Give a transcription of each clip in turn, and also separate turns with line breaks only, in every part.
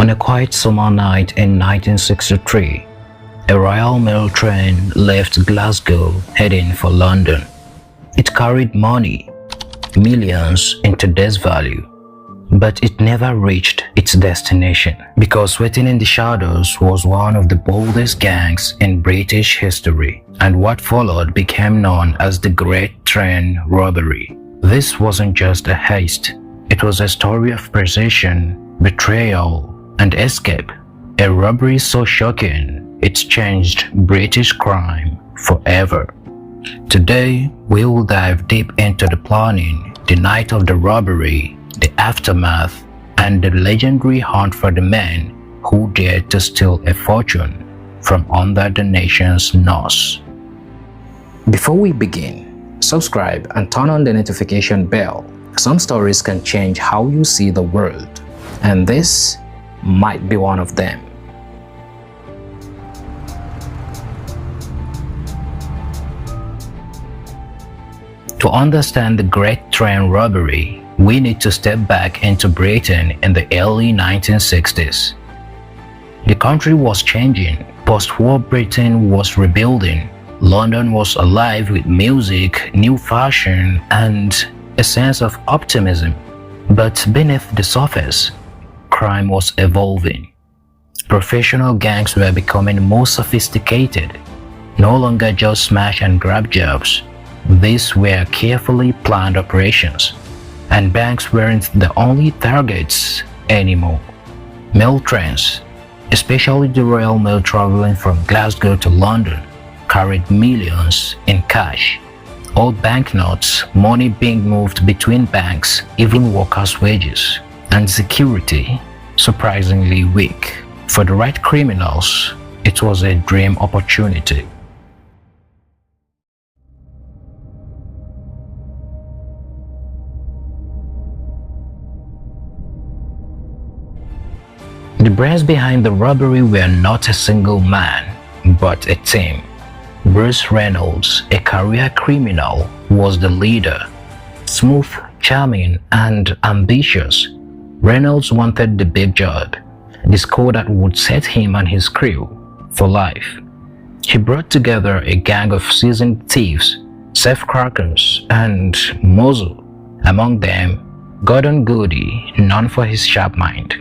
On a quiet summer night in 1963, a Royal Mail train left Glasgow heading for London. It carried money, millions in today's value, but it never reached its destination because waiting in the shadows was one of the boldest gangs in British history, and what followed became known as the Great Train Robbery. This wasn't just a heist, it was a story of precision, betrayal, and escape. A robbery so shocking, it's changed British crime forever. Today, we will dive deep into the planning, the night of the robbery, the aftermath, and the legendary hunt for the man who dared to steal a fortune from under the nation's nose. Before we begin, subscribe and turn on the notification bell. Some stories can change how you see the world, and this might be one of them. To understand the Great Train Robbery, we need to step back into Britain in the early 1960s. The country was changing. Post-war Britain was rebuilding. London was alive with music, new fashion, and a sense of optimism. But beneath the surface, crime was evolving. Professional gangs were becoming more sophisticated, no longer just smash and grab jobs. These were carefully planned operations, and banks weren't the only targets anymore. Mail trains, especially the Royal Mail traveling from Glasgow to London, carried millions in cash. Old banknotes, money being moved between banks, even workers' wages, and security, surprisingly weak. For the right criminals, it was a dream opportunity. The brains behind the robbery were not a single man, but a team. Bruce Reynolds, a career criminal, was the leader. Smooth, charming, and ambitious, Reynolds wanted the big job, the score that would set him and his crew for life. He brought together a gang of seasoned thieves, safecrackers, and muzzle. Among them, Gordon Goody, known for his sharp mind,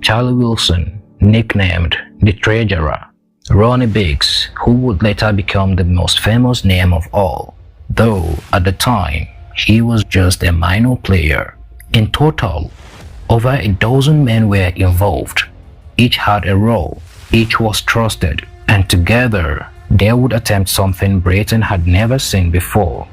Charlie Wilson, nicknamed the Treasurer, Ronnie Biggs, who would later become the most famous name of all, though at the time he was just a minor player. In total, over a dozen men were involved. Each had a role, each was trusted, and together they would attempt something Britain had never seen before.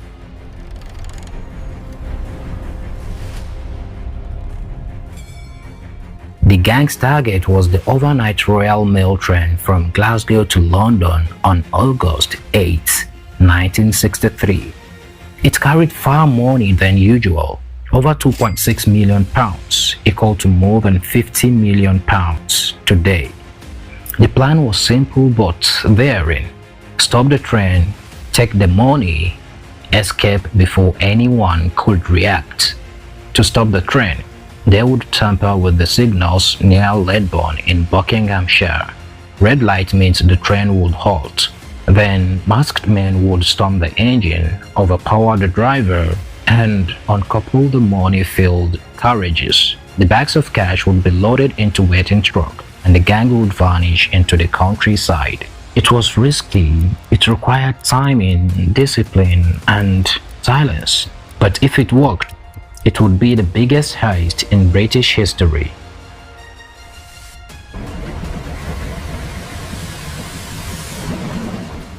The gang's target was the overnight Royal Mail train from Glasgow to London on August 8, 1963. It carried far more money than usual, over £2.6 million, equal to more than £50 million today. The plan was simple but daring. Stop the train, take the money, escape before anyone could react. To stop the train, they would tamper with the signals near Ledburn in Buckinghamshire. Red light means the train would halt. Then masked men would storm the engine, overpower the driver, and uncouple the money-filled carriages. The bags of cash would be loaded into waiting truck, and the gang would vanish into the countryside. It was risky. It required timing, discipline, and silence. But if it worked, it would be the biggest heist in British history.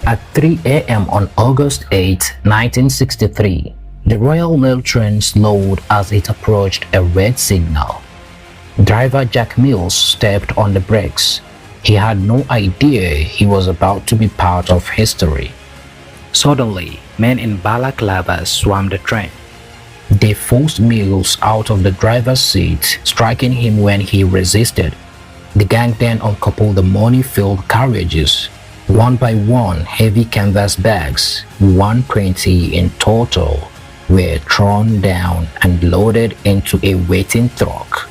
At 3 a.m. on August 8, 1963, the Royal Mail train slowed as it approached a red signal. Driver Jack Mills stepped on the brakes. He had no idea he was about to be part of history. Suddenly, men in balaclavas swarmed the train. They forced Mills out of the driver's seat, striking him when he resisted. The gang then uncoupled the money-filled carriages. One by one, heavy canvas bags, 120 in total, were thrown down and loaded into a waiting truck.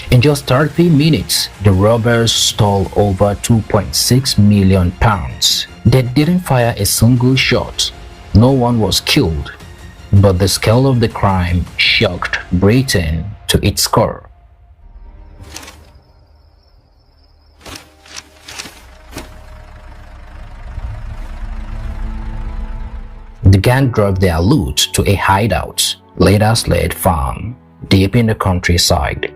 In just 30 minutes, the robbers stole over £2.6 million. They didn't fire a single shot. No one was killed, but the scale of the crime shocked Britain to its core. The gang drove their loot to a hideout, later sled farm, deep in the countryside.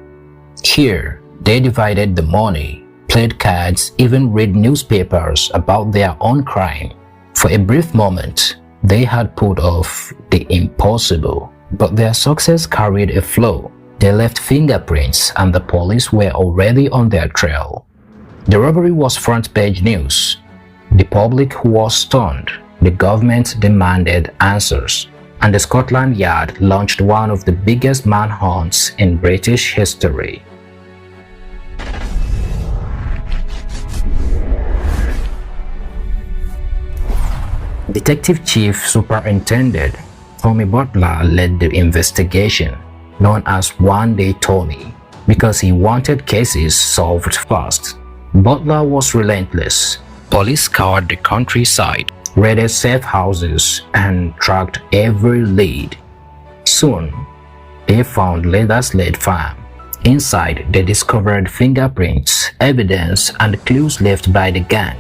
Here, they divided the money, played cards, even read newspapers about their own crime. For a brief moment, they had pulled off the impossible, but their success carried a flow. They left fingerprints and the police were already on their trail. The robbery was front-page news. The public was stunned. The government demanded answers, and the Scotland Yard launched one of the biggest manhunts in British history. Detective Chief Superintendent Tommy Butler led the investigation, known as One Day Tommy, because he wanted cases solved fast. Butler was relentless. Police scoured the countryside, raided safe houses, and tracked every lead. Soon, they found Leather Sled Farm. Inside, they discovered fingerprints, evidence, and clues left by the gang.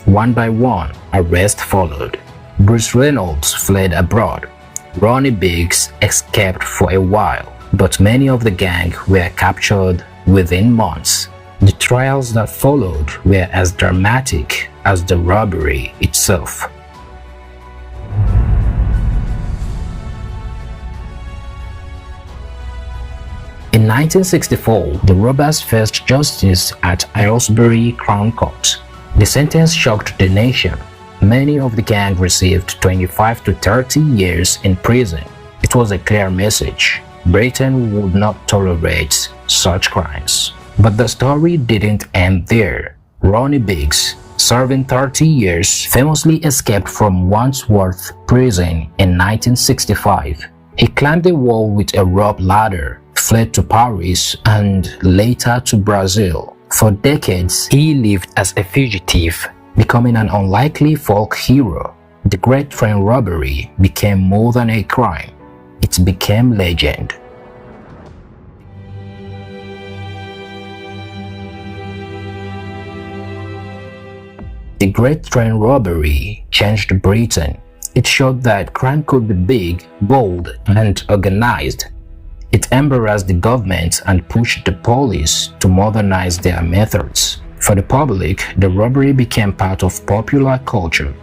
One by one, arrests followed. Bruce Reynolds fled abroad. Ronnie Biggs escaped for a while, but many of the gang were captured within months. The trials that followed were as dramatic as the robbery itself. In 1964, the robbers faced justice at Aylesbury Crown Court. The sentence shocked the nation. Many of the gang received 25 to 30 years in prison. It was a clear message. Britain would not tolerate such crimes. But the story didn't end there. Ronnie Biggs, serving 30 years, famously escaped from Wandsworth Prison in 1965. He climbed a wall with a rope ladder, fled to Paris, and later to Brazil. For decades, he lived as a fugitive, becoming an unlikely folk hero. The Great Train Robbery became more than a crime. It became legend. The Great Train Robbery changed Britain. It showed that crime could be big, bold, and organized. It embarrassed the government and pushed the police to modernize their methods. For the public, the robbery became part of popular culture.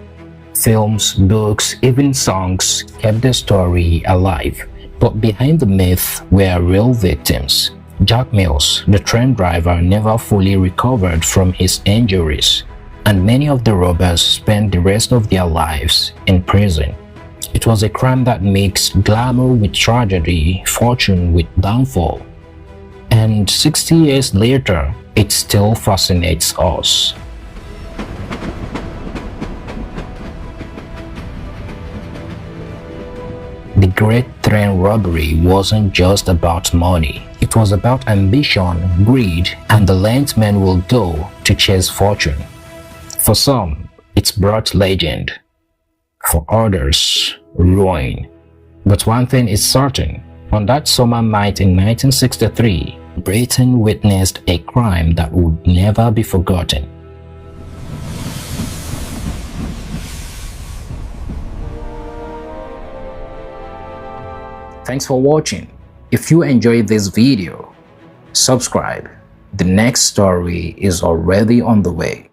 Films, books, even songs kept the story alive. But behind the myth were real victims. Jack Mills, the train driver, never fully recovered from his injuries, and many of the robbers spent the rest of their lives in prison. It was a crime that mixed glamour with tragedy, fortune with downfall. And 60 years later, it still fascinates us. The Great Train Robbery wasn't just about money. It was about ambition, greed, and the length men will go to chase fortune. For some, it's brought legend. For others, ruin. But one thing is certain. On that summer night in 1963, Britain witnessed a crime that would never be forgotten. Thanks for watching. If you enjoyed this video, subscribe. The next story is already on the way.